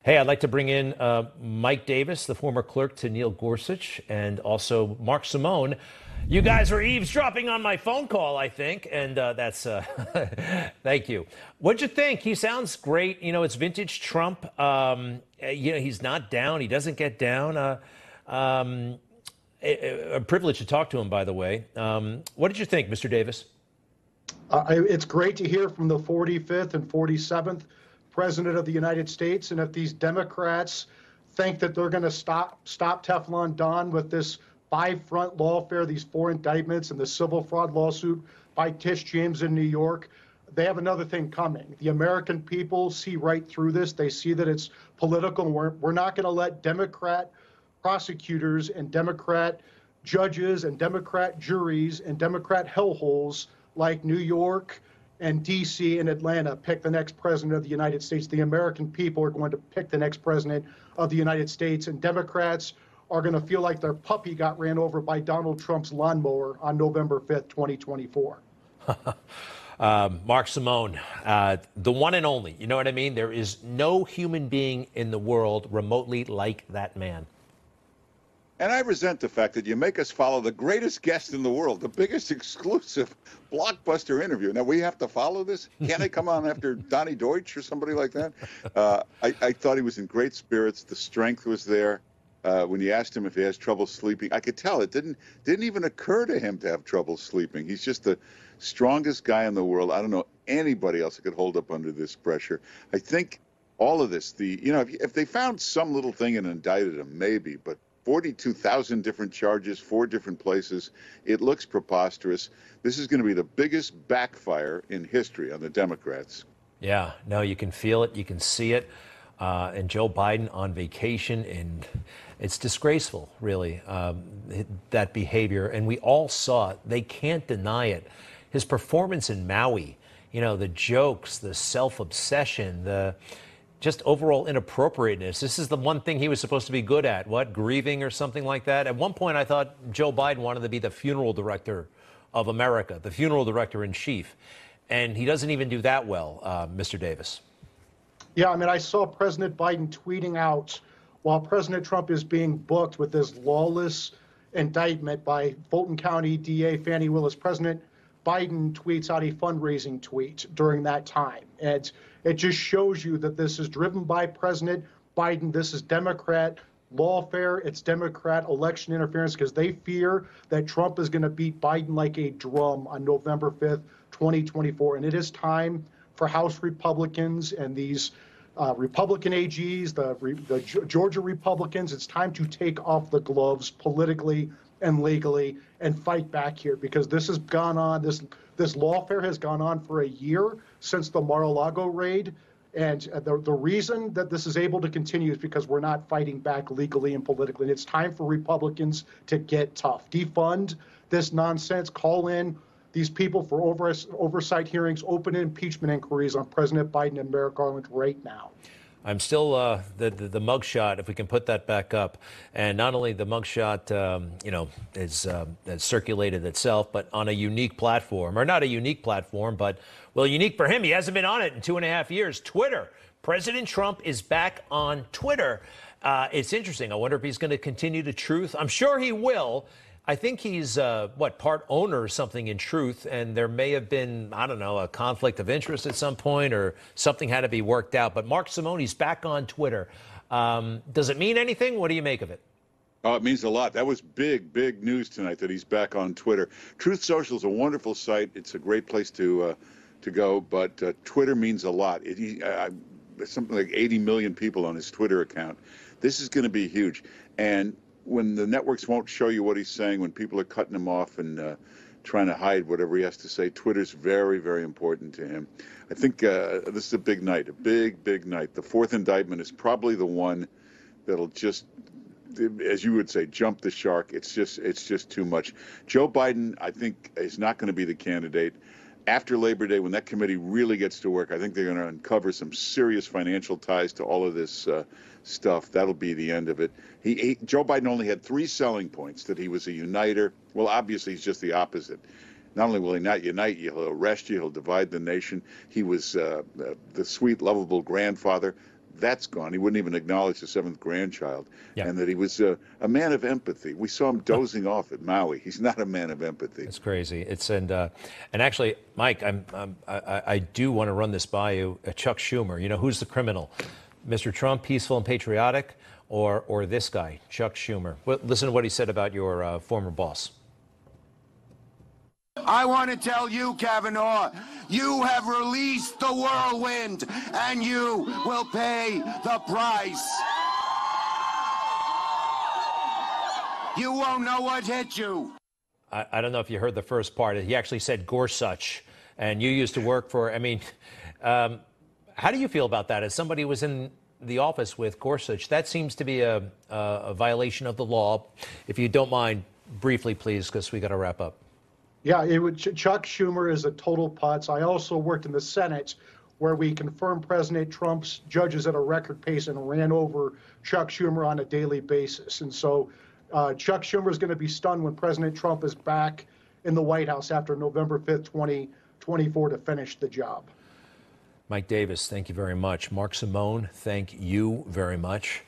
Hey, I'd like to bring in Mike Davis, the former clerk to Neil Gorsuch, and also Mark Simone. You guys were eavesdropping on my phone call, I think, and that's thank you. What'd you think? He sounds great. You know, it's vintage Trump. He's not down. He doesn't get down. A privilege to talk to him, by the way. What did you think, Mr. Davis? It's great to hear from the 45th and 47th President of the United States. And if these Democrats think that they're going to stop Teflon Don with this five-front lawfare, these four indictments, and the civil fraud lawsuit by Tish James in New York, they have another thing coming. The American people see right through this. They see that it's political. We're not going to let Democrat prosecutors and Democrat judges and Democrat juries and Democrat hellholes like New York and D.C. and Atlanta pick the next president of the United States. The American people are going to pick the next president of the United States, and Democrats are going to feel like their puppy got ran over by Donald Trump's lawnmower on November 5th, 2024. Mark Simone, the one and only. You know what I mean? There is no human being in the world remotely like that man. And I resent the fact that you make us follow the greatest guest in the world, the biggest exclusive blockbuster interview. Now, we have to follow this? Can't they come on after Donnie Deutsch or somebody like that? I thought he was in great spirits. The strength was there. When you asked him if he has trouble sleeping, I could tell it didn't even occur to him to have trouble sleeping. He's just the strongest guy in the world. I don't know anybody else that could hold up under this pressure. I think all of this, if they found some little thing and indicted him, maybe, but 42,000 different charges, 4 different places. It looks preposterous. This is going to be the biggest backfire in history on the Democrats. Yeah, no, you can feel it. You can see it. And Joe Biden on vacation, and it's disgraceful, really, that behavior. And we all saw it. They can't deny it. His performance in Maui, the jokes, the self-obsession, the just overall inappropriateness. This is the one thing he was supposed to be good at. What? Grieving or something like that? At one point, I thought Joe Biden wanted to be the funeral director of America, the funeral director in chief. And he doesn't even do that well, Mr. Davis. Yeah, I mean, I saw President Biden tweeting out while President Trump is being booked with this lawless indictment by Fulton County DA Fani Willis. President Biden tweets out a fundraising tweet during that time. And it just shows you that this is driven by President Biden. This is Democrat lawfare. It's Democrat election interference because they fear that Trump is going to beat Biden like a drum on November 5th, 2024. And it is time for House Republicans and these Republican AGs, the Georgia Republicans. It's time to take off the gloves politically and legally and fight back here, because this has gone on. This lawfare has gone on for a year since the Mar-a-Lago raid. And the reason that this is able to continue is because we're not fighting back legally and politically. And it's time for Republicans to get tough. Defund this nonsense. Call in these people for oversight hearings, open impeachment inquiries on President Biden and Merrick Garland right now. I'm still the mugshot, if we can put that back up. And not only the mugshot, has circulated itself, but on a unique platform, or not a unique platform, but, well, unique for him. He hasn't been on it in 2.5 years. Twitter. President Trump is back on Twitter. It's interesting. I wonder if he's going to continue to truth. I'm sure he will. I think he's, part owner or something in Truth, and there may have been, I don't know, a conflict of interest at some point, or something had to be worked out. But Mark Simone's back on Twitter. Does it mean anything? What do you make of it? Oh, it means a lot. That was big news tonight that he's back on Twitter. Truth Social is a wonderful site. It's a great place to go, but Twitter means a lot. There's something like 80 million people on his Twitter account. This is going to be huge. And when the networks won't show you what he's saying, when people are cutting him off and trying to hide whatever he has to say, Twitter's very, very important to him. I think this is a big night, a big night. The 4th indictment is probably the one that'll just, as you would say, jump the shark. It's just too much. Joe Biden, I think, is not going to be the candidate. After Labor Day, when that committee really gets to work, I think they're going to uncover some serious financial ties to all of this stuff. That'll be the end of it. Joe Biden only had 3 selling points: that he was a uniter. Well, obviously, he's just the opposite. Not only will he not unite you, he'll arrest you, he'll divide the nation. He was the sweet, lovable grandfather. that's gone. He wouldn't even acknowledge the seventh grandchild, Yeah. and that he was a man of empathy. We saw him dozing off at Maui. He's not a man of empathy. It's crazy. And actually, Mike, I do want to run this by you. Chuck Schumer. You know, who's the criminal? Mr. Trump, peaceful and patriotic, or this guy, Chuck Schumer? Well, listen to what he said about your former boss. I want to tell you, Kavanaugh, you have released the whirlwind, and you will pay the price. You won't know what hit you. I don't know if you heard the first part. He actually said Gorsuch, and you used to work for, I mean, how do you feel about that? As somebody who was in the office with Gorsuch, that seems to be a violation of the law. If you don't mind, briefly, please, because we got to wrap up. Yeah, Chuck Schumer is a total putz. I also worked in the Senate where we confirmed President Trump's judges at a record pace and ran over Chuck Schumer on a daily basis. And so Chuck Schumer is going to be stunned when President Trump is back in the White House after November 5th, 2024 to finish the job. Mike Davis, thank you very much. Mark Simone, thank you very much.